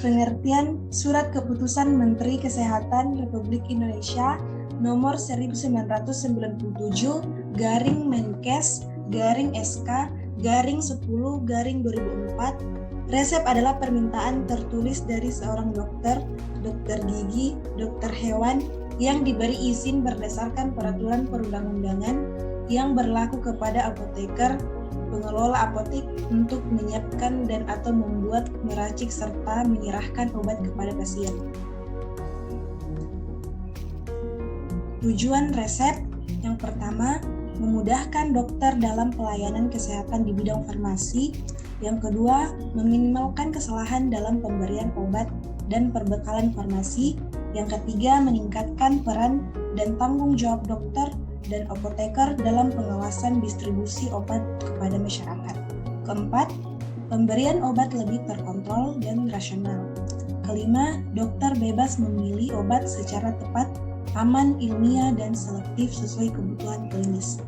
Pengertian Surat Keputusan Menteri Kesehatan Republik Indonesia Nomor 19-Menkes/SK/10/2004. Resep adalah permintaan tertulis dari seorang dokter gigi, dokter hewan yang diberi izin berdasarkan peraturan perundang-undangan yang berlaku kepada apoteker, pengelola apotek untuk menyiapkan dan atau membuat, meracik, serta menyerahkan obat kepada pasien. Tujuan resep yang pertama, memudahkan dokter dalam pelayanan kesehatan di bidang farmasi. Yang kedua, meminimalkan kesalahan dalam pemberian obat dan perbekalan farmasi. Yang ketiga, meningkatkan peran dan tanggung jawab dokter dan apoteker dalam pengawasan distribusi obat kepada masyarakat. Keempat, pemberian obat lebih terkontrol dan rasional. Kelima, dokter bebas memilih obat secara tepat, aman, ilmiah, dan selektif sesuai kebutuhan klinis.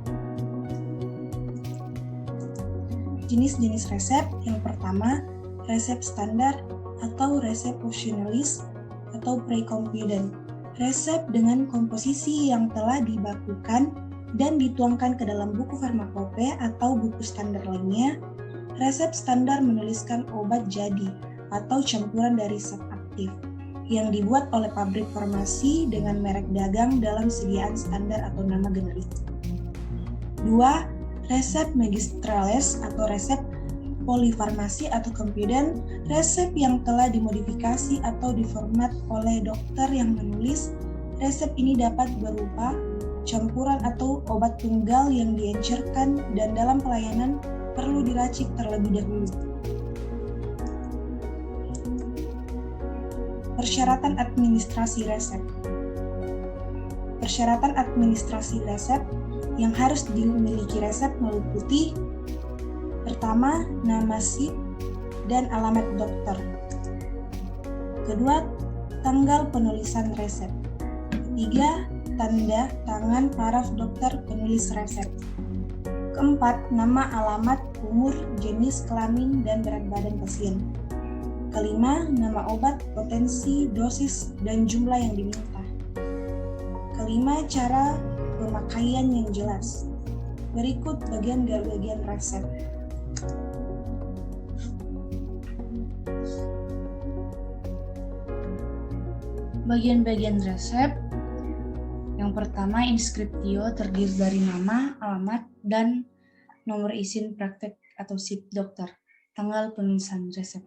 Jenis-jenis resep yang pertama, resep standar atau resep opsionalis atau precompudent. Resep dengan komposisi yang telah dibakukan dan dituangkan ke dalam buku farmakope atau buku standar lainnya. Resep standar menuliskan obat jadi atau campuran dari zat aktif yang dibuat oleh pabrik farmasi dengan merek dagang dalam sediaan standar atau nama generik. 2. Resep magistrales atau resep polifarmasi atau compudent, resep yang telah dimodifikasi atau diformat oleh dokter yang menulis. Resep ini dapat berupa campuran atau obat tunggal yang diencerkan dan dalam pelayanan perlu diracik terlebih dahulu. Persyaratan administrasi resep. Persyaratan administrasi resep yang harus dimiliki resep meliputi: pertama, nama SIP dan alamat dokter. Kedua, tanggal penulisan resep. Ketiga, tanda tangan paraf dokter penulis resep. Keempat, nama, alamat, umur, jenis kelamin, dan berat badan pasien. Kelima, nama obat, potensi, dosis, dan jumlah yang diminta. Kelima, cara pemakaian yang jelas. Berikut bagian resep. Bagian-bagian resep. Yang pertama, inskriptio terdiri dari nama, alamat, dan nomor izin praktek atau SIP dokter, tanggal penulisan resep.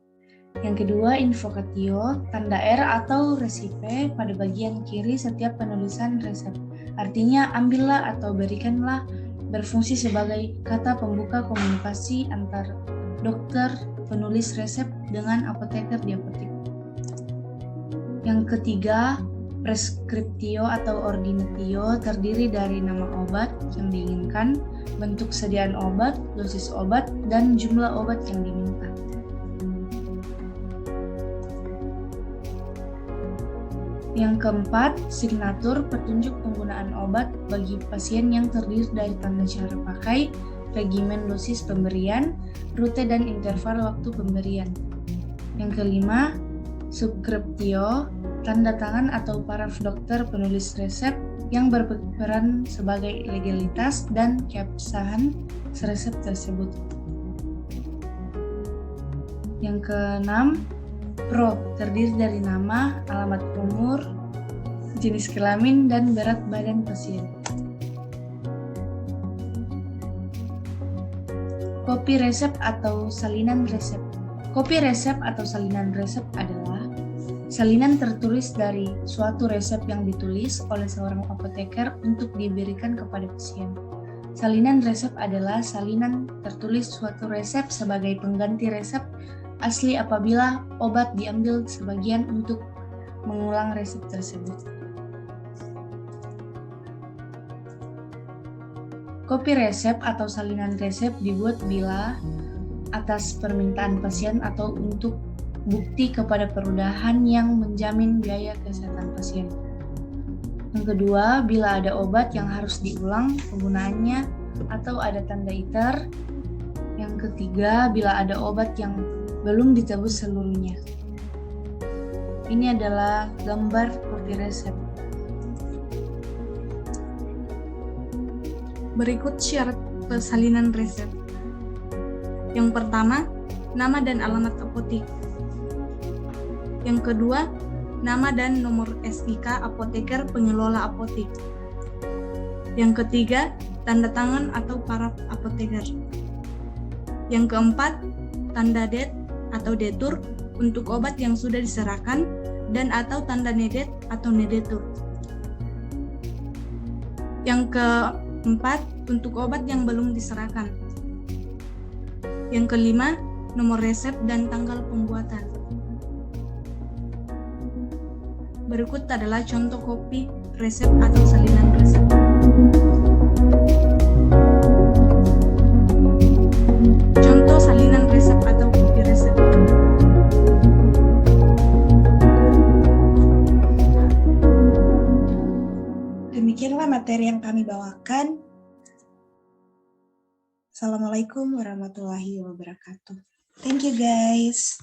Yang kedua, invocatio, tanda R atau resipe pada bagian kiri setiap penulisan resep. Artinya, ambillah atau berikanlah, berfungsi sebagai kata pembuka komunikasi antar dokter penulis resep dengan apoteker di apotek. Yang ketiga, preskriptio atau ordinatio terdiri dari nama obat yang diinginkan, bentuk sediaan obat, dosis obat, dan jumlah obat yang diminta. Yang keempat, signatur petunjuk penggunaan obat bagi pasien yang terdiri dari tanda cara pakai, regimen dosis pemberian, rute dan interval waktu pemberian. Yang kelima, subskriptio, tanda tangan atau paraf dokter penulis resep yang berperan sebagai legalitas dan keabsahan resep tersebut. Yang keenam, pro, terdiri dari nama, alamat, umur, jenis kelamin, dan berat badan pasien. Kopi resep atau salinan resep. Kopi resep atau salinan resep adalah salinan tertulis dari suatu resep yang ditulis oleh seorang apoteker untuk diberikan kepada pasien. Salinan resep adalah salinan tertulis suatu resep sebagai pengganti resep asli apabila obat diambil sebagian untuk mengulang resep tersebut. Kopi resep atau salinan resep dibuat bila atas permintaan pasien atau untuk bukti kepada perudahan yang menjamin biaya kesehatan pasien. Yang kedua, bila ada obat yang harus diulang penggunaannya atau ada tanda ITER. Yang ketiga, bila ada obat yang belum ditebus seluruhnya. Ini adalah gambar kopi resep. Berikut syarat persalinan resep. Yang pertama, nama dan alamat apotik. Yang kedua, nama dan nomor SIK apoteker pengelola apotik. Yang ketiga, tanda tangan atau paraf apoteker. Yang keempat, tanda det atau detur untuk obat yang sudah diserahkan dan atau tanda nedet atau nedetur. Yang keempat, untuk obat yang belum diserahkan. Yang kelima, nomor resep dan tanggal pembuatan. Berikut adalah contoh kopi resep atau salinan resep. Contoh salinan resep atau kopi resep. Demikianlah materi yang kami bawakan. Assalamualaikum warahmatullahi wabarakatuh. Thank you guys.